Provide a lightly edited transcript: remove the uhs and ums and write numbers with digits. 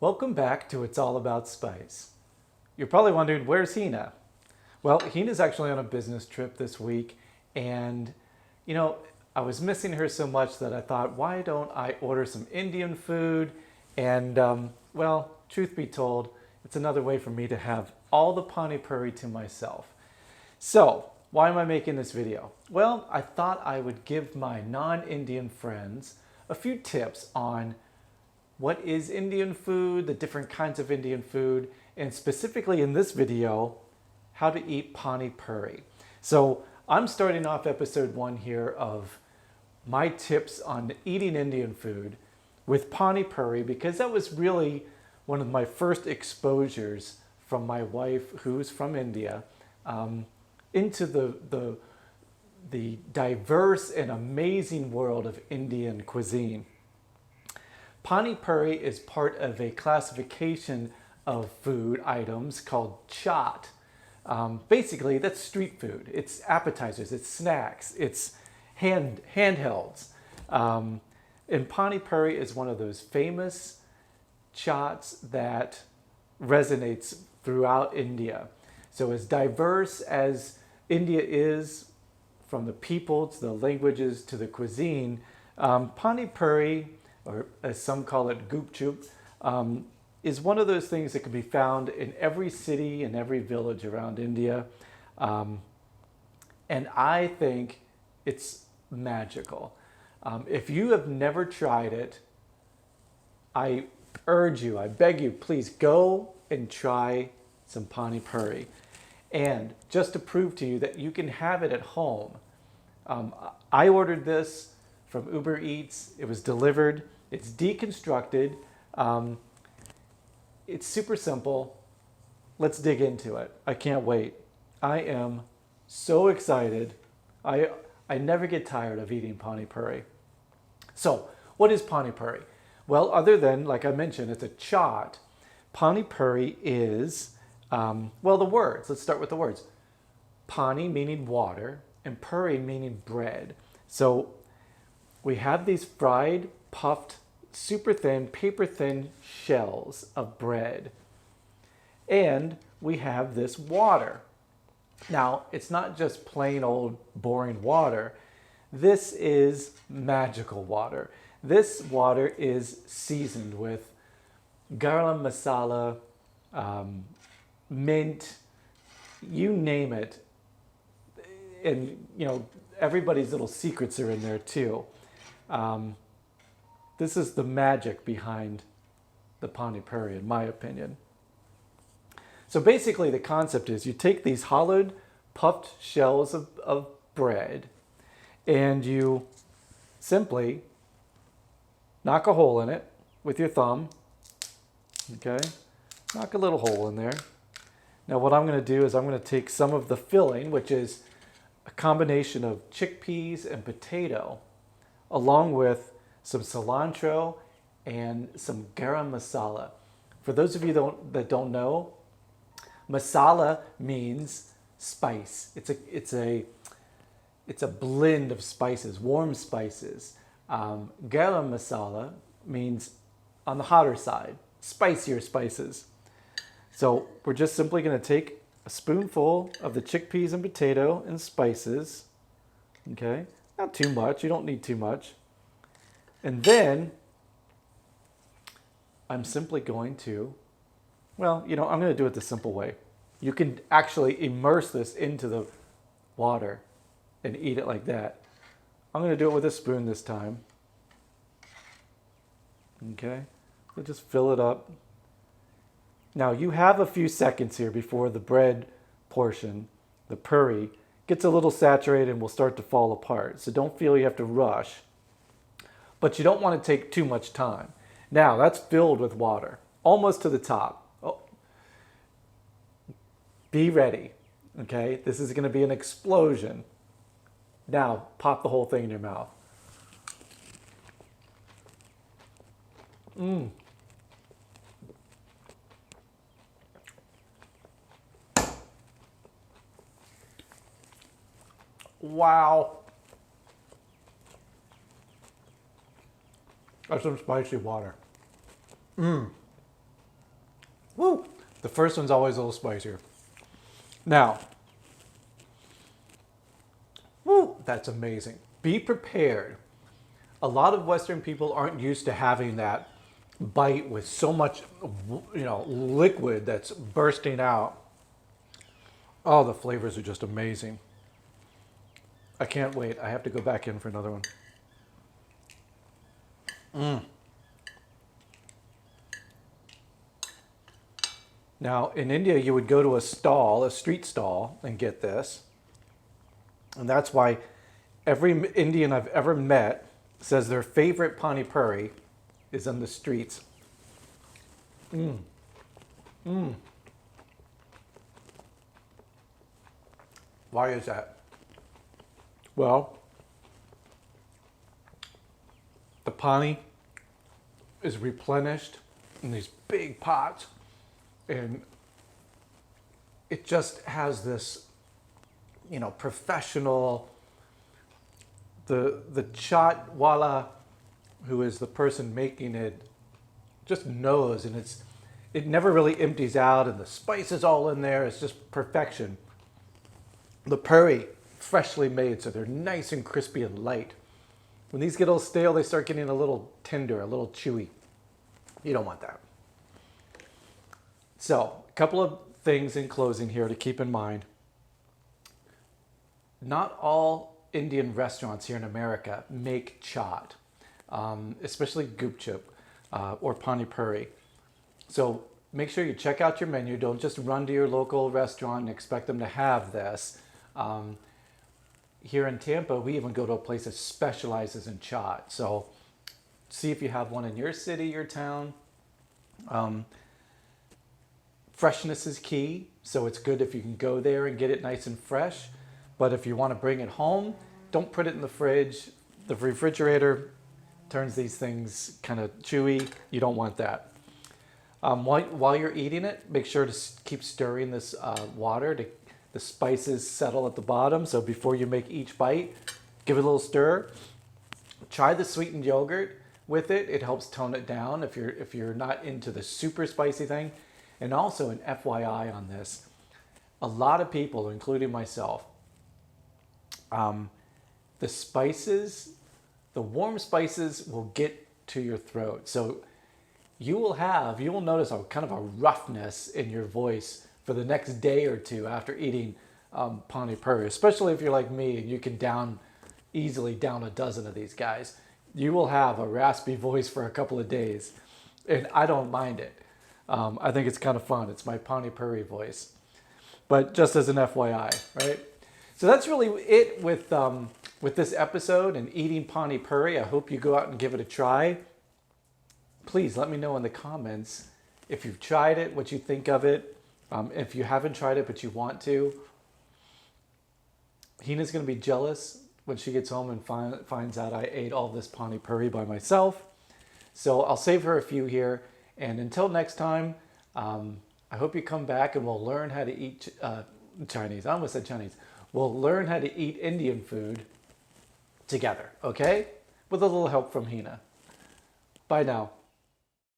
Welcome back to It's All About Spice. You're probably wondering, where's Hina? Well, Hina's actually on a business trip this week, and I was missing her so much that I thought, why don't I order some Indian food? And well, truth be told, it's another way for me to have all the Pani Puri to myself. So, why am I making this video? Well, I thought I would give my non-Indian friends a few tips on what is Indian food, the different kinds of Indian food, and specifically in this video, how to eat Pani Puri. So I'm starting off episode 1 here of my tips on eating Indian food with Pani Puri because that was really one of my first exposures from my wife, who's from India, into the diverse and amazing world of Indian cuisine. Pani Puri is part of a classification of food items called chaat. Basically, that's street food. It's appetizers, it's snacks, it's handhelds. And Pani Puri is one of those famous chaats that resonates throughout India. So as diverse as India is, from the people to the languages to the cuisine, Pani Puri, or as some call it gupchup, is one of those things that can be found in every city and every village around India. And I think it's magical. If you have never tried it, I urge you, I beg you, please go and try some Pani Puri. And just to prove to you that you can have it at home, I ordered this from Uber Eats. It was delivered. It's deconstructed. It's super simple. Let's dig into it. I can't wait. I am so excited. I never get tired of eating Pani Puri. So, what is Pani Puri? Well, other than, like I mentioned, it's a chaat. Pani Puri is, well, the words. Let's start with the words. Pani meaning water, and Puri meaning bread. So, we have these fried, puffed, super thin, paper thin shells of bread. And we have this water. Now, it's not just plain old boring water. This is magical water. This water is seasoned with garam masala, mint, you name it. And, everybody's little secrets are in there too. This is the magic behind the Pani Puri, in my opinion. So basically the concept is you take these hollowed, puffed shells of bread and you simply knock a hole in it with your thumb. Okay, knock a little hole in there. Now what I'm going to do is I'm going to take some of the filling, which is a combination of chickpeas and potato, along with some cilantro and some garam masala. For those of you that don't know, masala means spice. It's a blend of spices, warm spices. Garam masala means on the hotter side, spicier spices. So we're just simply going to take a spoonful of the chickpeas and potato and spices. Okay, not too much. You don't need too much. And then I'm simply going to, I'm going to do it the simple way. You can actually immerse this into the water and eat it like that. I'm going to do it with a spoon this time. Okay, so just fill it up. Now you have a few seconds here before the bread portion, the puri, gets a little saturated and will start to fall apart. So don't feel you have to rush. But you don't want to take too much time. Now that's filled with water, almost to the top. Oh. Be ready, okay? This is going to be an explosion. Now pop the whole thing in your mouth. Wow. That's some spicy water. The first one's always a little spicier. Now, woo, that's amazing. Be prepared. A lot of Western people aren't used to having that bite with so much, liquid that's bursting out. Oh, the flavors are just amazing. I can't wait. I have to go back in for another one. Now, in India, you would go to a stall, a street stall, and get this. And that's why every Indian I've ever met says their favorite Pani Puri is on the streets. Why is that? Well, the pani is replenished in these big pots, and it just has this, professional. The chaat wala, who is the person making it, just knows, and it never really empties out, and the spice is all in there. It's just perfection. The puri, freshly made, so they're nice and crispy and light. When these get a little stale, they start getting a little tender, a little chewy. You don't want that. So, a couple of things in closing here to keep in mind. Not all Indian restaurants here in America make chaat, especially gupchup or pani puri. So make sure you check out your menu. Don't just run to your local restaurant and expect them to have this. Here in Tampa, we even go to a place that specializes in chaat. So see if you have one in your city, your town. Freshness is key, so it's good if you can go there and get it nice and fresh. But if you want to bring it home, don't put it in the fridge. The refrigerator turns these things kind of chewy. You don't want that. While you're eating it, make sure to keep stirring this water to the spices settle at the bottom. So before you make each bite, give it a little stir. Try the sweetened yogurt with it. It helps tone it down if you're not into the super spicy thing. And also an FYI on this, a lot of people, including myself, the spices, the warm spices will get to your throat. So you will notice a kind of a roughness in your voice for the next day or two after eating Pani Puri, especially if you're like me and you can easily down a dozen of these guys. You will have a raspy voice for a couple of days, and I don't mind it. I think it's kind of fun. It's my Pani Puri voice. But just as an FYI, right? So that's really it with this episode and eating Pani Puri. I hope you go out and give it a try. Please let me know in the comments if you've tried it, what you think of it. If you haven't tried it but you want to. Hina's going to be jealous when she gets home and finds out I ate all this Pani Puri by myself. So I'll save her a few here. And until next time, I hope you come back and we'll learn how to eat Chinese. I almost said Chinese. We'll learn how to eat Indian food together, okay? With a little help from Hina. Bye now.